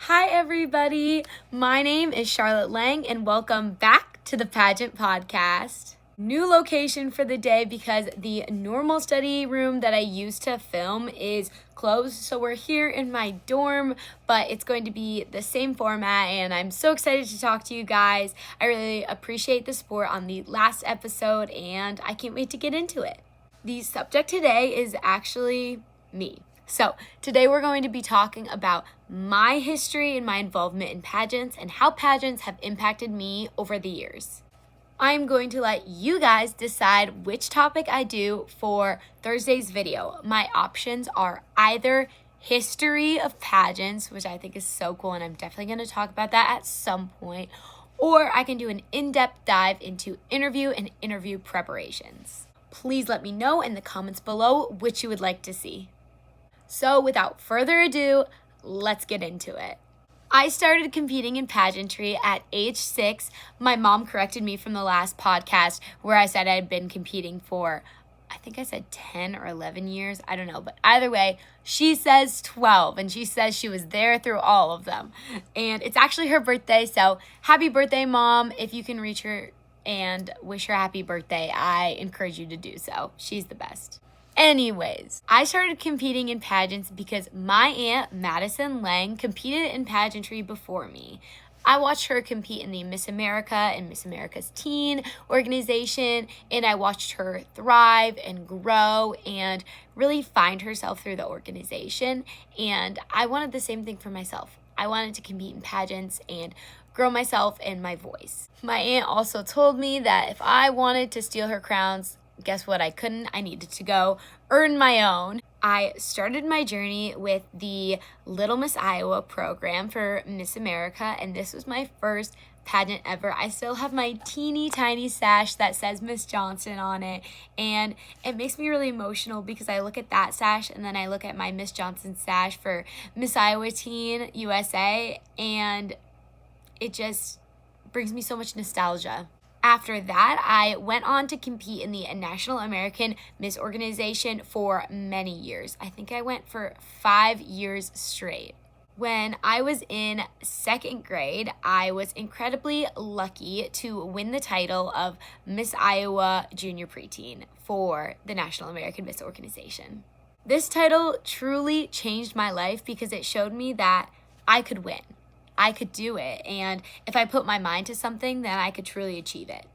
Hi everybody, my name is Charlotte Lange and welcome back to the Pageant Podcast. New location for the day because the normal study room that I used to film is closed, so we're here in my dorm, but it's going to be the same format and I'm so excited to talk to you guys. I really appreciate the support on the last episode and I can't wait to get into it. The subject today is actually me. So today we're going to be talking about my history and my involvement in pageants and how pageants have impacted me over the years. I'm going to let you guys decide which topic I do for Thursday's video. My options are either history of pageants, which I think is so cool and I'm definitely going to talk about that at some point, or I can do an in-depth dive into interview and interview preparations. Please let me know in the comments below which you would like to see. So without further ado, let's get into it. I started competing in pageantry at age 6. My mom corrected me from the last podcast where I said I had been competing for, I think I said 10 or 11 years. I don't know, but either way, she says 12 and she says she was there through all of them. And it's actually her birthday, so happy birthday, Mom. If you can reach her and wish her happy birthday, I encourage you to do so. She's the best. Anyways, I started competing in pageants because my aunt, Madison Lange, competed in pageantry before me. I watched her compete in the Miss America and Miss America's Teen organization, and I watched her thrive and grow and really find herself through the organization, and I wanted the same thing for myself. I wanted to compete in pageants and grow myself and my voice. My aunt also told me that if I wanted to steal her crowns, guess what? I couldn't. I needed to go earn my own. I started my journey with the Little Miss Iowa program for Miss America, and this was my first pageant ever. I still have my teeny tiny sash that says Miss Johnston on it, and it makes me really emotional because I look at that sash and then I look at my Miss Johnston sash for Miss Iowa Teen USA, and it just brings me so much nostalgia. After that, I went on to compete in the National American Miss Organization for many years. I think I went for 5 years straight. When I was in 2nd grade, I was incredibly lucky to win the title of Miss Iowa Junior Preteen for the National American Miss Organization. This title truly changed my life because it showed me that I could win. I could do it, and if I put my mind to something, then I could truly achieve it.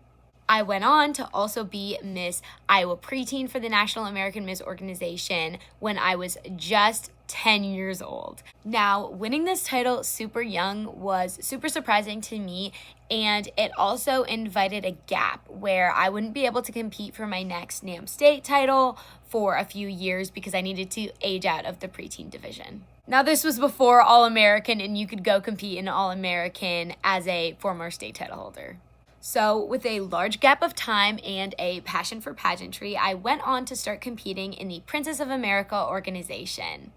I went on to also be Miss Iowa Preteen for the National American Miss Organization when I was just 10 years old. Now, winning this title super young was super surprising to me, and it also invited a gap where I wouldn't be able to compete for my next NAM state title for a few years because I needed to age out of the preteen division. Now, this was before All-American, and you could go compete in All-American as a former state title holder. So with a large gap of time and a passion for pageantry, I went on to start competing in the Princess of America organization.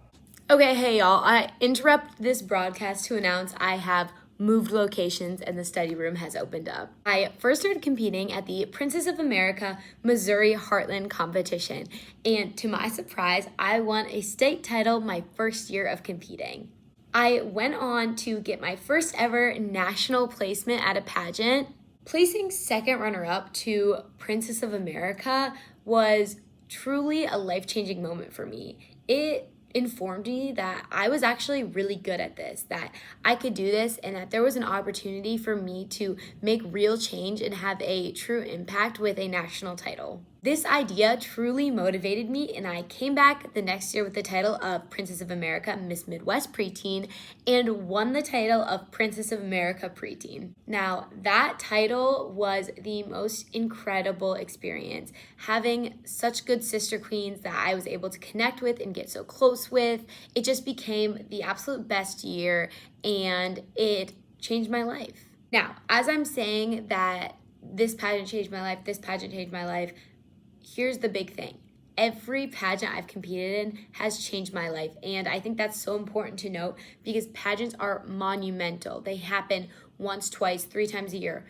Okay, hey y'all, I interrupt this broadcast to announce I have moved locations and the study room has opened up. I first started competing at the Princess of America Missouri Heartland competition, and to my surprise, I won a state title my first year of competing. I went on to get my first ever national placement at a pageant. Placing second runner-up to Princess of America was truly a life-changing moment for me. It informed me that I was actually really good at this, that I could do this, and that there was an opportunity for me to make real change and have a true impact with a national title. This idea truly motivated me, and I came back the next year with the title of Princess of America Miss Midwest Preteen and won the title of Princess of America Preteen. Now, that title was the most incredible experience. Having such good sister queens that I was able to connect with and get so close with, it just became the absolute best year, and it changed my life. Now, as I'm saying that this pageant changed my life, here's the big thing. Every pageant I've competed in has changed my life, and I think that's so important to note because pageants are monumental. They happen once, twice, 3 times a year,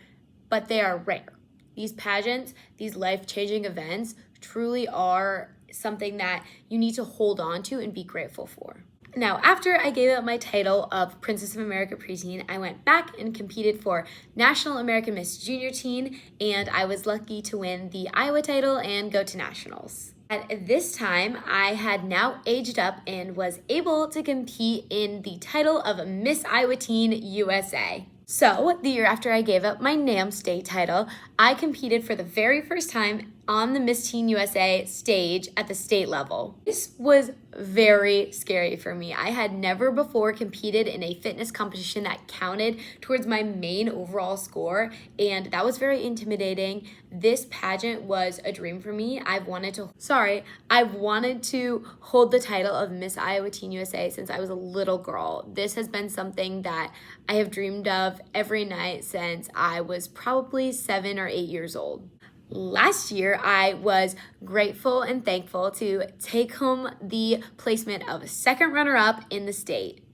but they are rare. These pageants, these life-changing events truly are something that you need to hold on to and be grateful for. Now, after I gave up my title of Princess of America Preteen, I went back and competed for National American Miss Junior Teen, and I was lucky to win the Iowa title and go to nationals. At this time, I had now aged up and was able to compete in the title of Miss Iowa Teen USA. So, the year after I gave up my NAM state title, I competed for the very first time on the Miss Teen USA stage at the state level. This was very scary for me. I had never before competed in a fitness competition that counted towards my main overall score, and that was very intimidating. This pageant was a dream for me. I've wanted to hold the title of Miss Iowa Teen USA since I was a little girl. This has been something that I have dreamed of every night since I was probably 7 or 8 years old. Last year, I was grateful and thankful to take home the placement of second runner-up in the state.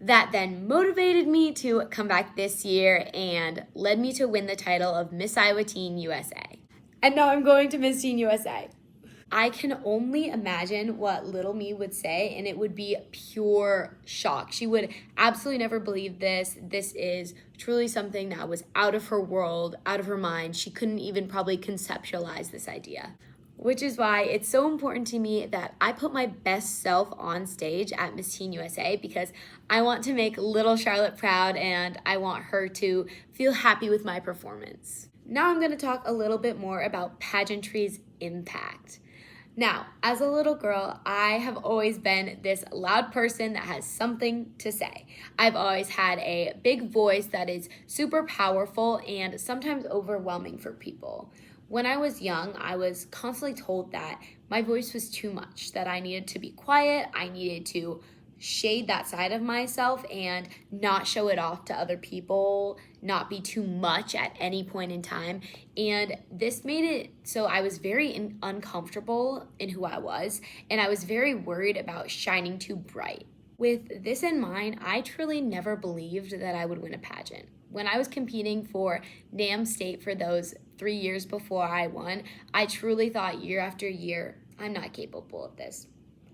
That then motivated me to come back this year and led me to win the title of Miss Iowa Teen USA. And now I'm going to Miss Teen USA. I can only imagine what little me would say, and it would be pure shock. She would absolutely never believe this. This is truly something that was out of her world, out of her mind. She couldn't even probably conceptualize this idea. Which is why it's so important to me that I put my best self on stage at Miss Teen USA, because I want to make little Charlotte proud and I want her to feel happy with my performance. Now I'm going to talk a little bit more about pageantry's impact. Now, as a little girl, I have always been this loud person that has something to say. I've always had a big voice that is super powerful and sometimes overwhelming for people. When I was young, I was constantly told that my voice was too much, that I needed to be quiet, I needed to shade that side of myself and not show it off to other people, not be too much at any point in time. And this made it so I was very uncomfortable in who I was, and I was very worried about shining too bright. With this in mind, I truly never believed that I would win a pageant. When I was competing for NAM State for those 3 years before I won, I truly thought year after year, I'm not capable of this.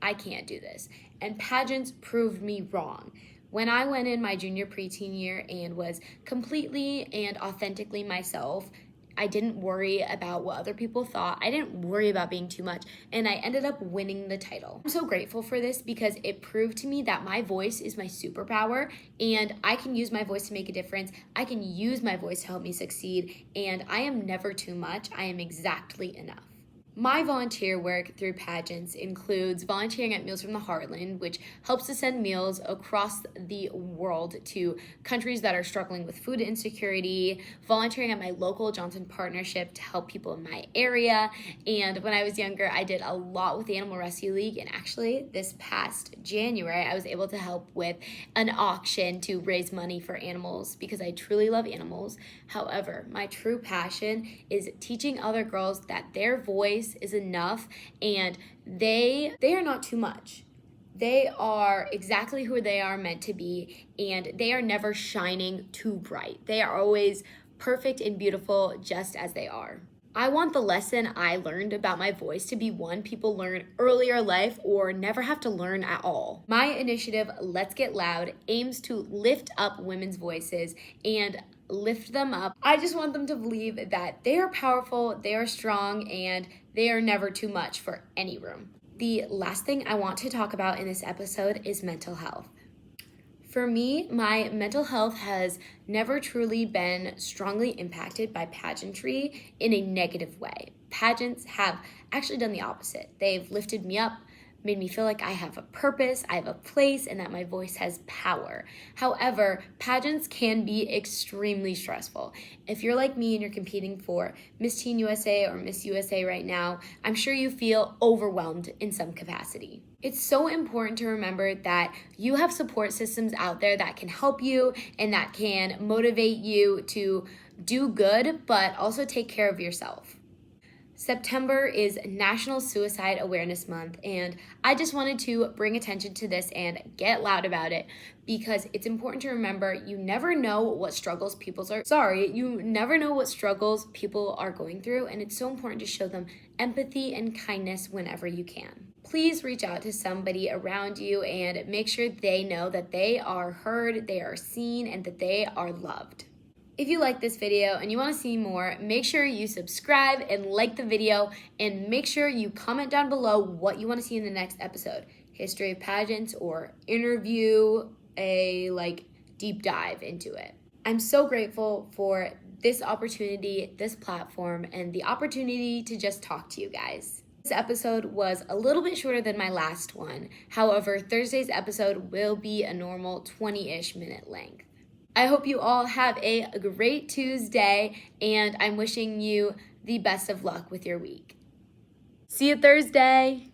I can't do this. And pageants proved me wrong. When I went in my junior preteen year and was completely and authentically myself, I didn't worry about what other people thought. I didn't worry about being too much, and I ended up winning the title. I'm so grateful for this because it proved to me that my voice is my superpower, and I can use my voice to make a difference. I can use my voice to help me succeed, and I am never too much. I am exactly enough. My volunteer work through pageants includes volunteering at Meals from the Heartland, which helps to send meals across the world to countries that are struggling with food insecurity, volunteering at my local Johnston partnership to help people in my area, and when I was younger, I did a lot with the Animal Rescue League, and actually this past January, I was able to help with an auction to raise money for animals because I truly love animals. However, my true passion is teaching other girls that their voice is enough and they are not too much. They are exactly who they are meant to be, and they are never shining too bright. They are always perfect and beautiful just as they are. I want the lesson I learned about my voice to be one people learn earlier in life or never have to learn at all. My initiative, Let's Get Loud, aims to lift up women's voices and lift them up. I just want them to believe that they are powerful, they are strong, and they are never too much for any room. The last thing I want to talk about in this episode is mental health. For me, my mental health has never truly been strongly impacted by pageantry in a negative way. Pageants have actually done the opposite. They've lifted me up, made me feel like I have a purpose, I have a place, and that my voice has power. However, pageants can be extremely stressful. If you're like me and you're competing for Miss Teen USA or Miss USA right now, I'm sure you feel overwhelmed in some capacity. It's so important to remember that you have support systems out there that can help you and that can motivate you to do good, but also take care of yourself. September is National Suicide Awareness Month, and I just wanted to bring attention to this and get loud about it because it's important to remember you never know what struggles people are going through, and it's so important to show them empathy and kindness whenever you can. please reach out to somebody around you and make sure they know that they are heard, they are seen, and that they are loved. If you like this video and you want to see more, make sure you subscribe and like the video, and make sure you comment down below what you want to see in the next episode. History of pageants, or interview, a deep dive into it. I'm so grateful for this opportunity, this platform, and the opportunity to just talk to you guys. This episode was a little bit shorter than my last one. However, Thursday's episode will be a normal 20-ish minute length. I hope you all have a great Tuesday, and I'm wishing you the best of luck with your week. See you Thursday.